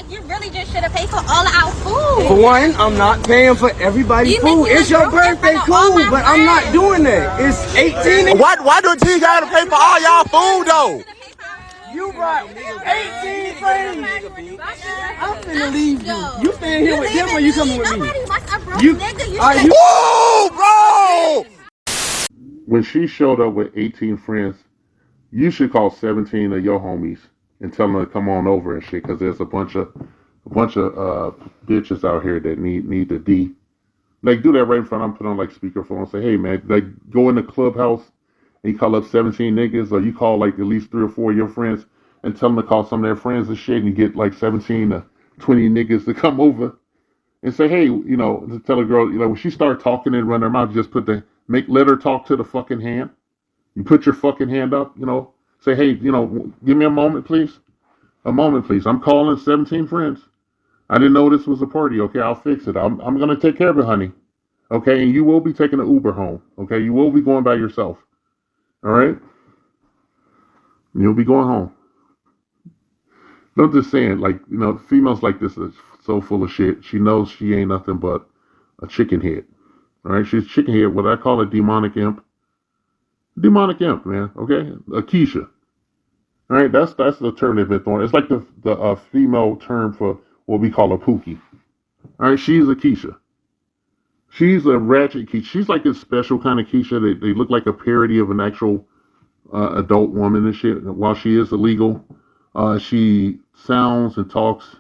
like you really just should have paid for all of our food. For one, I'm not paying for everybody's food. It's your birthday, cool, but I'm not doing that. It's 18. Why do T gotta pay for all y'all food though? You brought 18 friends. I'm finna leave you. You staying here with them or you coming with me? Nobody wants a broke nigga. Are you? Woo, bro! When she showed up with 18 friends, you should call 17 of your homies and tell them to come on over and shit, because there's a bunch of bitches out here that need the D. Like, do that right in front of them, put on like speakerphone and say, hey man, like go in the clubhouse and you call up 17 niggas, or you call like at least 3 or 4 of your friends and tell them to call some of their friends and shit, and you get like 17 to 20 niggas to come over and say, hey, you know, to tell a girl, you know, when she start talking and run her mouth, just let her talk to the fucking hand. You put your fucking hand up, you know, say, hey, you know, give me a moment, please. A moment, please. I'm calling 17 friends. I didn't know this was a party. Okay, I'll fix it. I'm going to take care of it, honey. Okay, and you will be taking an Uber home. Okay, you will be going by yourself. All right? You'll be going home. I'm just saying, like, you know, females like this are so full of shit. She knows she ain't nothing but a chicken head. All right, she's chicken head, what I call a demonic imp. Demonic imp, man. Okay, a Keisha. All right, that's the term they've been throwing. It's like the female term for what we call a Pookie. All right, she's a Keisha. She's a ratchet Keisha. She's like this special kind of Keisha. They look like a parody of an actual adult woman and shit. While she is illegal, she sounds and talks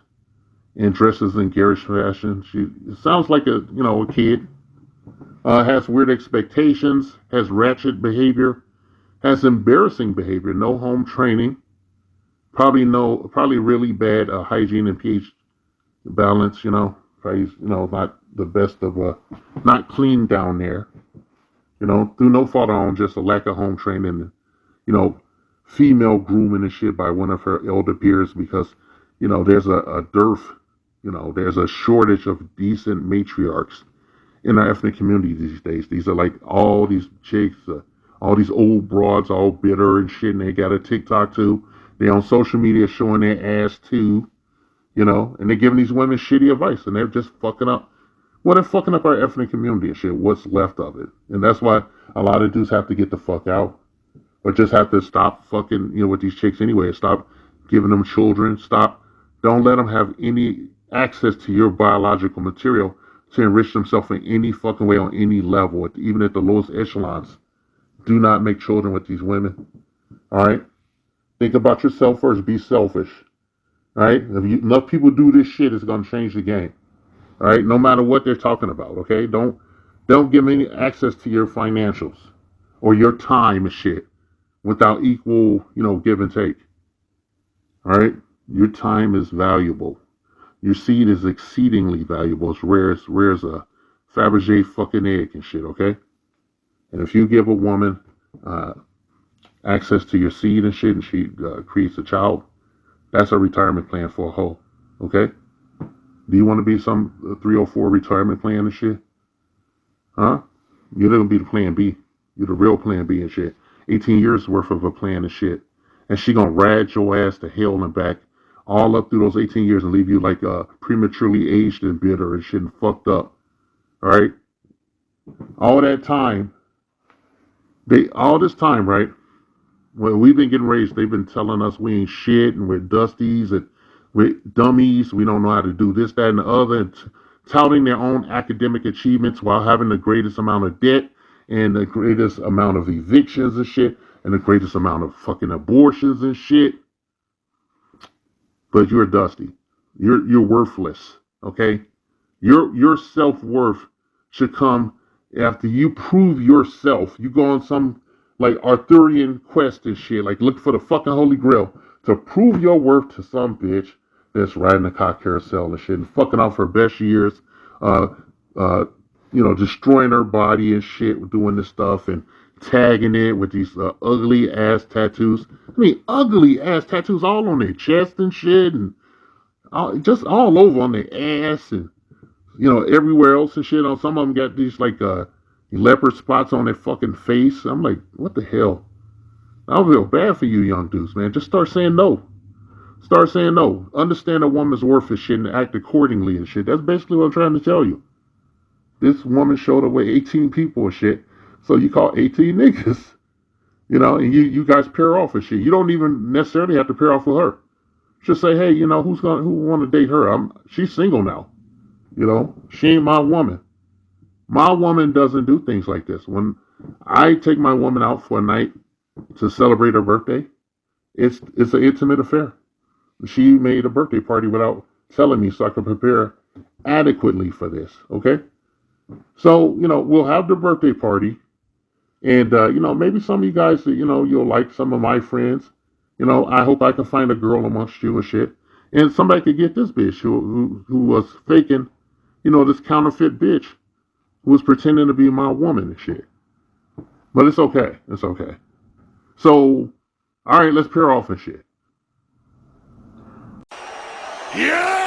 and dresses in garish fashion. She sounds like a kid. Has weird expectations. Has ratchet behavior. Has embarrassing behavior. No home training. Probably really bad hygiene and pH balance. Probably not the best of not clean down there. Through no fault of her own, just a lack of home training. Female grooming and shit by one of her elder peers, because there's a dearth. There's a shortage of decent matriarchs in our ethnic community these days. These are like all these chicks, all these old broads, all bitter and shit, and they got a TikTok too. They're on social media showing their ass too, and they're giving these women shitty advice, and they're just fucking up. Well, they're fucking up our ethnic community and shit, what's left of it. And that's why a lot of dudes have to get the fuck out, or just have to stop fucking, with these chicks anyway. Stop giving them children. Don't let them have any access to your biological material to enrich themselves in any fucking way on any level, even at the lowest echelons. Do not make children with these women. All right? Think about yourself first. Be selfish. All right? If enough people do this shit, it's going to change the game. All right? No matter what they're talking about, okay? Don't give any access to your financials or your time and shit without equal, give and take. All right? Your time is valuable. Your seed is exceedingly valuable. It's rare as a Fabergé fucking egg and shit, okay? And if you give a woman access to your seed and shit, and she creates a child, that's a retirement plan for a hoe, okay? Do you want to be some 304 retirement plan and shit? Huh? You're going to be the plan B. You're the real plan B and shit. 18 years worth of a plan and shit. And she going to ride your ass to hell and back all up through those 18 years and leave you like prematurely aged and bitter and shit and fucked up. All right? All that time, all this time, right? When we've been getting raised, they've been telling us we ain't shit and we're dusties and we're dummies. We don't know how to do this, that, and the other, and touting their own academic achievements while having the greatest amount of debt and the greatest amount of evictions and shit and the greatest amount of fucking abortions and shit. But you're dusty. You're worthless. Okay? Your self-worth should come after you prove yourself. You go on some like Arthurian quest and shit, like look for the fucking Holy Grail to prove your worth to some bitch that's riding the cock carousel and shit and fucking off her best years, destroying her body and shit, doing this stuff and tagging it with these ugly ass tattoos. I mean, ugly ass tattoos all on their chest and shit, and just all over on their ass and everywhere else and shit. On some of them got these like leopard spots on their fucking face. I'm like, what the hell? I feel bad for you young dudes, man. Just start saying no. Start saying no. Understand a woman's worth and shit and act accordingly and shit. That's basically what I'm trying to tell you. This woman showed up with 18 people and shit. So you call 18 niggas. You know, and you guys pair off and shit. You don't even necessarily have to pair off with her. Just say, hey, you know, who want to date her? She's single now. You know, she ain't my woman. My woman doesn't do things like this. When I take my woman out for a night to celebrate her birthday, it's an intimate affair. She made a birthday party without telling me so I could prepare adequately for this. Okay? So, you know, we'll have the birthday party. And, you know, maybe some of you guys, you know, you'll like some of my friends. You know, I hope I can find a girl amongst you and shit. And somebody could get this bitch who was faking, you know, this counterfeit bitch who was pretending to be my woman and shit. But it's okay. It's okay. So, all right, let's pair off and shit. Yeah!